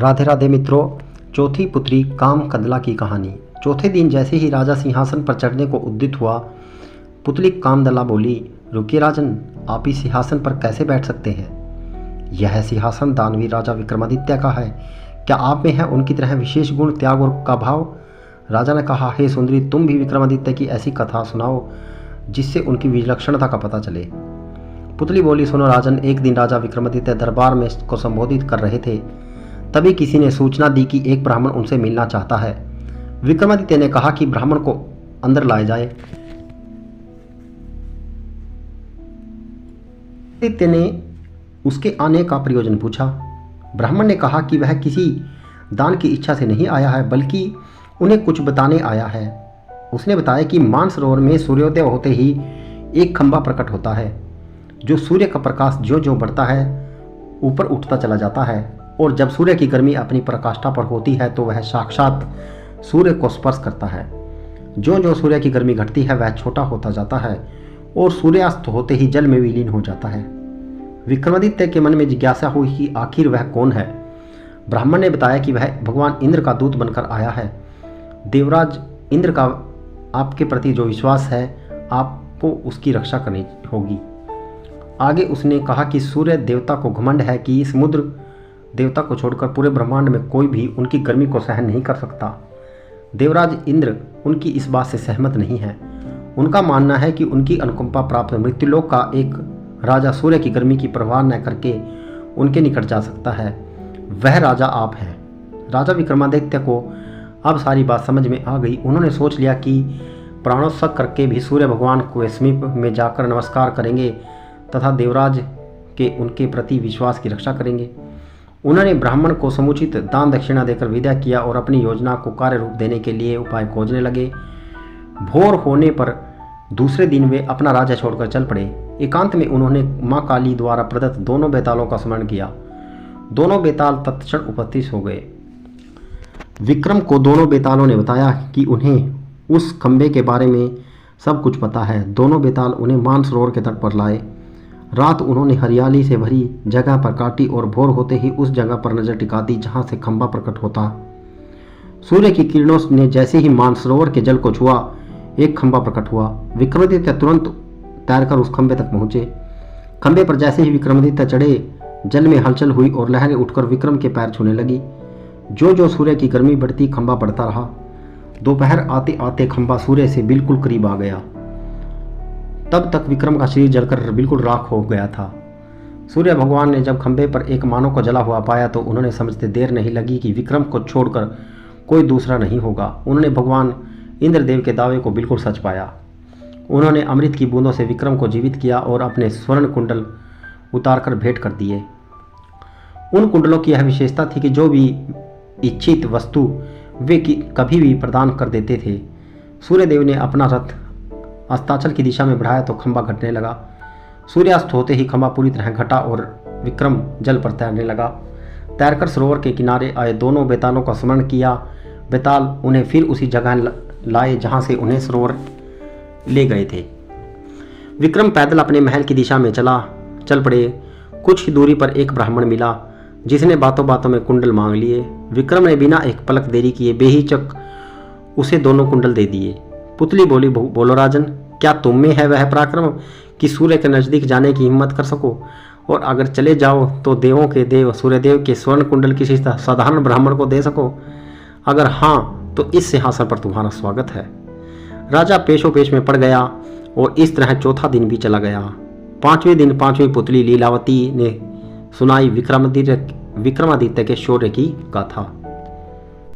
राधे राधे मित्रों, चौथी पुत्री काम कदला की कहानी। चौथे दिन जैसे ही राजा सिंहासन पर चढ़ने को उद्यत हुआ, पुतली कामदला बोली, रुकिए राजन, आप इस सिंहासन पर कैसे बैठ सकते हैं? यह सिंहासन दानवी राजा विक्रमादित्य का है। क्या आप में है उनकी तरह विशेष गुण, त्याग और का भाव? राजा ने कहा, हे सुंदरी, तुम भी विक्रमादित्य की ऐसी कथा सुनाओ जिससे उनकी विलक्षणता का पता चले। पुतली बोली, सुनो राजन, एक दिन राजा विक्रमादित्य दरबार में को संबोधित कर रहे थे। तभी किसी ने सूचना दी कि एक ब्राह्मण उनसे मिलना चाहता है। विक्रमादित्य ने कहा कि ब्राह्मण को अंदर लाया जाए। आदित्य ने उसके आने का प्रयोजन पूछा। ब्राह्मण ने कहा कि वह किसी दान की इच्छा से नहीं आया है, बल्कि उन्हें कुछ बताने आया है। उसने बताया कि मानसरोवर में सूर्योदय होते ही एक खंभा प्रकट होता है, जो सूर्य का प्रकाश ज्यों ज्यों बढ़ता है ऊपर उठता चला जाता है, और जब सूर्य की गर्मी अपनी प्रकाष्ठा पर होती है तो वह साक्षात सूर्य को स्पर्श करता है। ज्यों ज्यों सूर्य की गर्मी घटती है वह छोटा होता जाता है और सूर्यास्त होते ही जल में विलीन हो जाता है। विक्रमादित्य के मन में जिज्ञासा हुई कि आखिर वह कौन है। ब्राह्मण ने बताया कि वह भगवान इंद्र का दूत बनकर आया है। देवराज इंद्र का आपके प्रति जो विश्वास है, आपको उसकी रक्षा करनी होगी। आगे उसने कहा कि सूर्य देवता को घमंड है कि समुद्र देवता को छोड़कर पूरे ब्रह्मांड में कोई भी उनकी गर्मी को सहन नहीं कर सकता। देवराज इंद्र उनकी इस बात से सहमत नहीं है। उनका मानना है कि उनकी अनुकंपा प्राप्त मृत्युलोक का एक राजा सूर्य की गर्मी की परवाह न करके उनके निकट जा सकता है। वह राजा आप हैं। राजा विक्रमादित्य को अब सारी बात समझ में आ गई। उन्होंने सोच लिया कि प्राणोत्सर्ग करके भी सूर्य भगवान को समीप में जाकर नमस्कार करेंगे तथा देवराज के उनके प्रति विश्वास की रक्षा करेंगे। उन्होंने ब्राह्मण को समुचित दान दक्षिणा देकर विदा किया और अपनी योजना को कार्य रूप देने के लिए उपाय खोजने लगे। भोर होने पर दूसरे दिन वे अपना राज्य छोड़कर चल पड़े। एकांत में उन्होंने माँ काली द्वारा प्रदत्त दोनों बेतालों का स्मरण किया। दोनों बेताल तत्क्षण उपस्थित हो गए। विक्रम को दोनों बेतालों ने बताया कि उन्हें उस खंबे के बारे में सब कुछ पता है। दोनों बेताल उन्हें मानसरोवर के तट पर लाए। रात उन्होंने हरियाली से भरी जगह पर काटी और भोर होते ही उस जगह पर नजर टिका दी जहां से खंभा प्रकट होता। सूर्य की किरणों ने जैसे ही मानसरोवर के जल को छुआ, एक खंभा प्रकट हुआ। विक्रमादित्य तुरंत तैरकर उस खंभे तक पहुंचे। खंभे पर जैसे ही विक्रमादित्य चढ़े, जल में हलचल हुई और लहरें उठकर विक्रम के पैर छूने लगी। जो जो सूर्य की गर्मी बढ़ती, खंभा बढ़ता रहा। दोपहर आते आते खंभा सूर्य से बिल्कुल करीब आ गया। तब तक विक्रम का शरीर जलकर बिल्कुल राख हो गया था। सूर्य भगवान ने जब खंभे पर एक मानव को जला हुआ पाया तो उन्होंने समझते देर नहीं लगी कि विक्रम को छोड़कर कोई दूसरा नहीं होगा। उन्होंने भगवान इंद्रदेव के दावे को बिल्कुल सच पाया। उन्होंने अमृत की बूंदों से विक्रम को जीवित किया और अपने स्वर्ण कुंडल उतारकर भेंट कर दिए। उन कुंडलों की यह विशेषता थी कि जो भी इच्छित वस्तु वे कभी भी प्रदान कर देते थे। सूर्यदेव ने अपना रथ अस्ताचल की दिशा में बढ़ाया तो खंभा घटने लगा। सूर्यास्त होते ही खंभा पूरी तरह घटा और विक्रम जल पर तैरने लगा। तैरकर सरोवर के किनारे आए दोनों बेतालों का स्मरण किया। बेताल उन्हें फिर उसी जगह लाए जहां से उन्हें सरोवर ले गए थे। विक्रम पैदल अपने महल की दिशा में चल पड़े। कुछ ही दूरी पर एक ब्राह्मण मिला जिसने बातों बातों में कुंडल मांग लिए। विक्रम ने बिना एक पलक देरी किए बेहिचक उसे दोनों कुंडल दे दिए। पुतली बोली, बोलो राजन, क्या तुम में है वह पराक्रम कि सूर्य के नज़दीक जाने की हिम्मत कर सको, और अगर चले जाओ तो देवों के देव सूर्यदेव के स्वर्ण कुंडल किसी साधारण ब्राह्मण को दे सको? अगर हाँ तो इस सिंहासन पर तुम्हारा स्वागत है। राजा पेशो पेश में पड़ गया और इस तरह चौथा दिन भी चला गया। पांचवें दिन पांचवी पुतली लीलावती ने सुनाई विक्रमादित्य के शौर्य की गाथा।